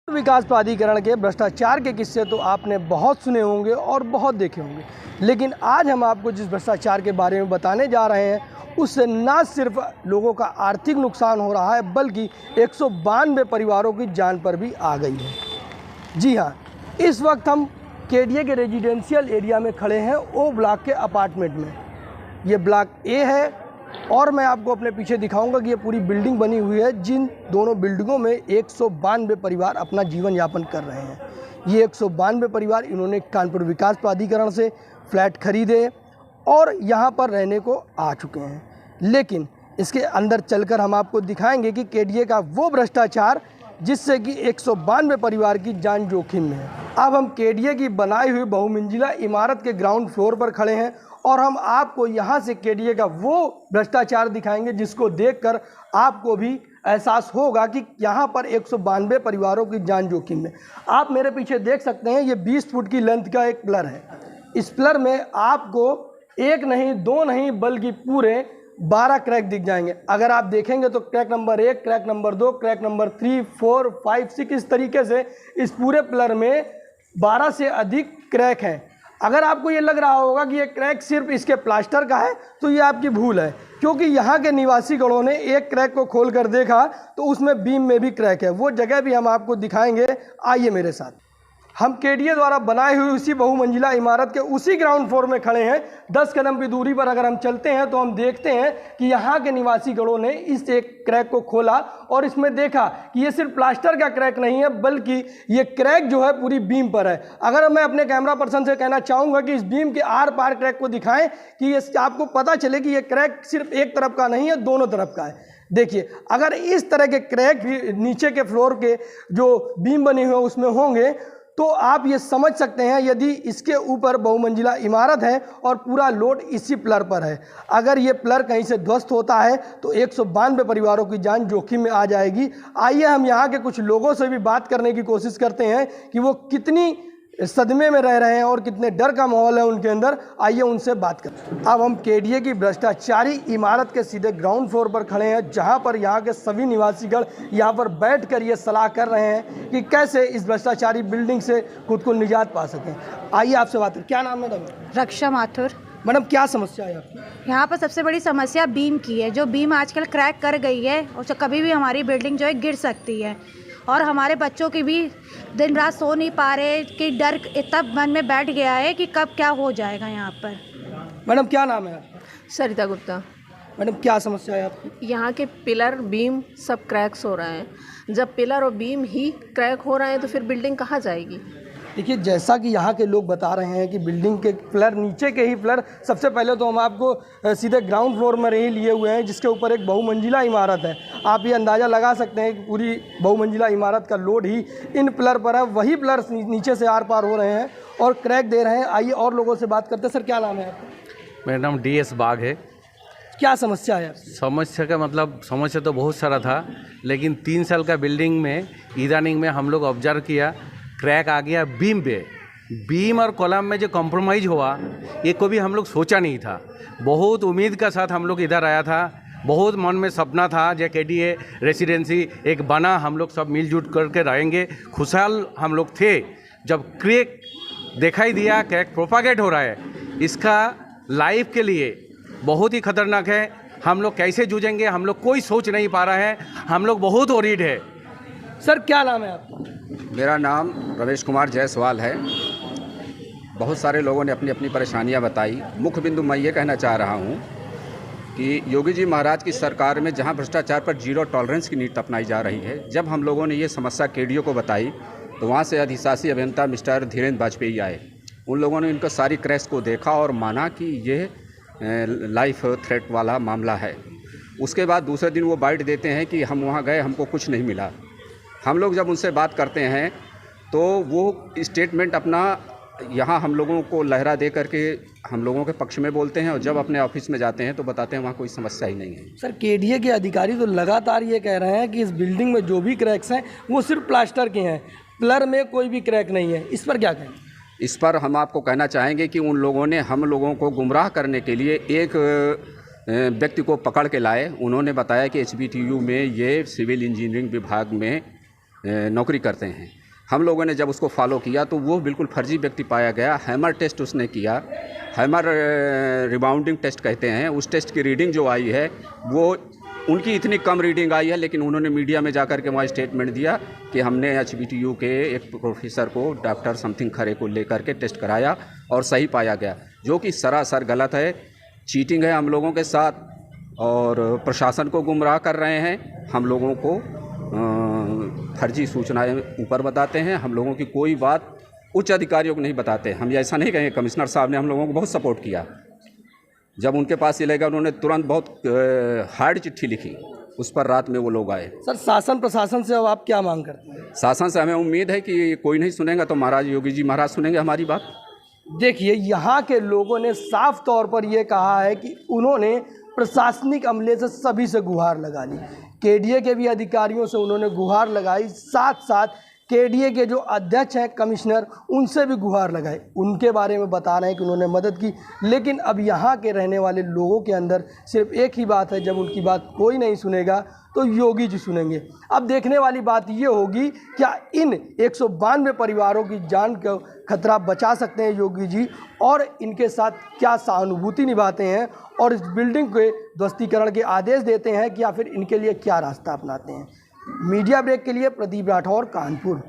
विकास प्राधिकरण के भ्रष्टाचार के किस्से तो आपने बहुत सुने होंगे और बहुत देखे होंगे, लेकिन आज हम आपको जिस भ्रष्टाचार के बारे में बताने जा रहे हैं उससे न सिर्फ लोगों का आर्थिक नुकसान हो रहा है बल्कि 192 परिवारों की जान पर भी आ गई है। जी हाँ, इस वक्त हम केडीए के रेजिडेंशियल एरिया में खड़े हैं, ओ ब्लॉक के अपार्टमेंट में। ये ब्लॉक ए है और मैं आपको अपने पीछे दिखाऊंगा कि ये पूरी बिल्डिंग बनी हुई है, जिन दोनों बिल्डिंगों में 192 परिवार अपना जीवन यापन कर रहे हैं। ये 192 परिवार इन्होंने कानपुर विकास प्राधिकरण से फ्लैट खरीदे और यहाँ पर रहने को आ चुके हैं। लेकिन इसके अंदर चलकर हम आपको दिखाएंगे कि केडीए का वो भ्रष्टाचार जिससे कि 192 परिवार की जान जोखिम में है। अब हम केडीए की बनाई हुई बहुमंजिला इमारत के ग्राउंड फ्लोर पर खड़े हैं और हम आपको यहाँ से केडीए का वो भ्रष्टाचार दिखाएंगे जिसको देखकर आपको भी एहसास होगा कि यहाँ पर 192 परिवारों की जान जोखिम में। आप मेरे पीछे देख सकते हैं, ये 20 फुट की लेंथ का एक पिलर है। इस पिलर में आपको एक नहीं, दो नहीं, बल्कि पूरे 12 क्रैक दिख जाएंगे। अगर आप देखेंगे तो crack number 1, crack number 2, crack number 3, 4, 5, 6 इस तरीके से इस पूरे पिलर में 12 से अधिक क्रैक हैं। अगर आपको ये लग रहा होगा कि ये क्रैक सिर्फ इसके प्लास्टर का है तो ये आपकी भूल है, क्योंकि यहाँ के निवासी गणों ने एक क्रैक को खोल कर देखा तो उसमें बीम में भी क्रैक है। वो जगह भी हम आपको दिखाएंगे, आइए मेरे साथ। हम केडीए द्वारा बनाई हुई उसी बहुमंजिला इमारत के उसी ग्राउंड फ्लोर में खड़े हैं। 10 कदम की दूरी पर अगर हम चलते हैं तो हम देखते हैं कि यहाँ के निवासी गणों ने इस एक क्रैक को खोला और इसमें देखा कि ये सिर्फ प्लास्टर का क्रैक नहीं है बल्कि ये क्रैक जो है पूरी बीम पर है। अगर मैं अपने कैमरा पर्सन से कहना चाहूँगा कि इस बीम के आर पार क्रैक को दिखाएं कि ये आपको पता चले कि ये क्रैक सिर्फ एक तरफ का नहीं है, दोनों तरफ का है। देखिए, अगर इस तरह के क्रैक भी नीचे के फ्लोर के जो बीम बनी हुई है उसमें होंगे तो आप ये समझ सकते हैं यदि इसके ऊपर बहुमंजिला इमारत है और पूरा लोड इसी पिलर पर है, अगर ये पिलर कहीं से ध्वस्त होता है तो 192 परिवारों की जान जोखिम में आ जाएगी। आइए हम यहाँ के कुछ लोगों से भी बात करने की कोशिश करते हैं कि वो कितनी सदमे में रह रहे हैं और कितने डर का माहौल है उनके अंदर। आइए उनसे बात करते हैं। अब हम केडीए की भ्रष्टाचारी इमारत के सीधे ग्राउंड फ्लोर पर खड़े हैं, जहां पर यहाँ के सभी निवासीगण यहाँ पर बैठकर ये सलाह कर रहे हैं कि कैसे इस भ्रष्टाचारी बिल्डिंग से खुद को निजात पा सकें। आइए आपसे बात करें। क्या नाम है मैडम? रक्षा माथुर। मैडम, क्या समस्या है आपकी? यहाँ पर सबसे बड़ी समस्या बीम की है। जो बीम आजकल क्रैक कर गई है और कभी भी हमारी बिल्डिंग जो है गिर सकती है और हमारे बच्चों की भी दिन रात सो नहीं पा रहे कि डर इतना मन में बैठ गया है कि कब क्या हो जाएगा यहाँ पर। मैडम, क्या नाम है आपका? सरिता गुप्ता। मैडम, क्या समस्या है आपकी? यहाँ के पिलर बीम सब क्रैक्स हो रहे हैं। जब पिलर और बीम ही क्रैक हो रहे हैं तो फिर बिल्डिंग कहाँ जाएगी? देखिए, जैसा कि यहाँ के लोग बता रहे हैं कि बिल्डिंग के पिलर, नीचे के ही पिलर, सबसे पहले तो हम आपको सीधे ग्राउंड फ्लोर में ही लिए हुए हैं जिसके ऊपर एक बहुमंजिला इमारत है। आप ये अंदाज़ा लगा सकते हैं कि पूरी बहुमंजिला इमारत का लोड ही इन पिलर पर है। वही पिलर नीचे से आर पार हो रहे हैं और क्रैक दे रहे हैं। आइए और लोगों से बात करते हैं। सर, क्या नाम है आपका? मेरा नाम DS बाग है। क्या समस्या है? समस्या का मतलब समस्या तो बहुत सारा था, लेकिन 3 साल का बिल्डिंग में ईरानिंग में हम लोग ऑब्जर्व किया, क्रैक आ गया बीम पे। बीम और कॉलम में जो कॉम्प्रोमाइज़ हुआ ये कभी हम लोग सोचा नहीं था। बहुत उम्मीद के साथ हम लोग इधर आया था, बहुत मन में सपना था जो केडीए रेसिडेंसी एक बना, हम लोग सब मिलजुल करके रहेंगे, खुशहाल हम लोग थे। जब क्रैक दिखाई दिया, क्रैक प्रोपागेट हो रहा है, इसका लाइफ के लिए बहुत ही खतरनाक है। हम लोग कैसे जूझेंगे हम लोग कोई सोच नहीं पा रहा है, हम लोग बहुत वरीड है। सर, क्या नाम है आपका? मेरा नाम रमेश कुमार जायसवाल है। बहुत सारे लोगों ने अपनी अपनी परेशानियां बताई। मुख्य बिंदु मैं ये कहना चाह रहा हूं कि योगी जी महाराज की सरकार में जहां भ्रष्टाचार पर जीरो टॉलरेंस की नीति अपनाई जा रही है, जब हम लोगों ने ये समस्या केडीए को बताई तो वहां से अधिशासी अभियंता मिस्टर धीरेन्द्र वाजपेयी आए। उन लोगों ने इनको सारी क्रैक्स को देखा और माना कि ये लाइफ थ्रेट वाला मामला है। उसके बाद दूसरे दिन वो बाइट देते हैं कि हम वहाँ गए, हमको कुछ नहीं मिला। हम लोग जब उनसे बात करते हैं तो वो स्टेटमेंट अपना यहाँ हम लोगों को लहरा दे करके हम लोगों के पक्ष में बोलते हैं और जब अपने ऑफिस में जाते हैं तो बताते हैं वहाँ कोई समस्या ही नहीं है। सर, केडीए के अधिकारी तो लगातार ये कह रहे हैं कि इस बिल्डिंग में जो भी क्रैक्स हैं वो सिर्फ प्लास्टर के हैं, पिलर में कोई भी क्रैक नहीं है। इस पर क्या कहें? इस पर हम आपको कहना चाहेंगे कि उन लोगों ने हम लोगों को गुमराह करने के लिए एक व्यक्ति को पकड़ के लाए। उन्होंने बताया कि HBTU में ये सिविल इंजीनियरिंग विभाग में नौकरी करते हैं। हम लोगों ने जब उसको फॉलो किया तो वो बिल्कुल फर्जी व्यक्ति पाया गया। हैमर टेस्ट उसने किया, हैमर रिबाउंडिंग टेस्ट कहते हैं, उस टेस्ट की रीडिंग जो आई है वो उनकी इतनी कम रीडिंग आई है, लेकिन उन्होंने मीडिया में जाकर के वहाँ स्टेटमेंट दिया कि हमने HBTU के एक प्रोफेसर को, डॉक्टर समथिंग खरे को लेकर के टेस्ट कराया और सही पाया गया, जो कि सरासर गलत है। चीटिंग है हम लोगों के साथ और प्रशासन को गुमराह कर रहे हैं। हम लोगों को फर्जी सूचनाएं ऊपर बताते हैं, हम लोगों की कोई बात उच्च अधिकारियों को नहीं बताते। हम ऐसा नहीं कहेंगे, कमिश्नर साहब ने हम लोगों को बहुत सपोर्ट किया। जब उनके पास ये लगा उन्होंने तुरंत बहुत हार्ड चिट्ठी लिखी, उस पर रात में वो लोग आए। सर, शासन प्रशासन से अब आप क्या मांग करते हैं? शासन से हमें उम्मीद है कि कोई नहीं सुनेगा तो महाराज योगी जी महाराज सुनेंगे हमारी बात। देखिए, यहाँ के लोगों ने साफ तौर पर यह कहा है कि उन्होंने प्रशासनिक अमले से सभी से गुहार लगा ली। KDA के भी अधिकारियों से उन्होंने गुहार लगाई, साथ साथ KDA के जो अध्यक्ष हैं कमिश्नर, उनसे भी गुहार लगाई। उनके बारे में बता रहे हैं कि उन्होंने मदद की, लेकिन अब यहाँ के रहने वाले लोगों के अंदर सिर्फ एक ही बात है, जब उनकी बात कोई नहीं सुनेगा तो योगी जी सुनेंगे। अब देखने वाली बात ये होगी, क्या इन 192 परिवारों की जान का खतरा बचा सकते हैं योगी जी, और इनके साथ क्या सहानुभूति निभाते हैं और इस बिल्डिंग के ध्वस्तीकरण के आदेश देते हैं, या फिर इनके लिए क्या रास्ता अपनाते हैं। मीडिया ब्रेक के लिए प्रदीप राठौर, कानपुर।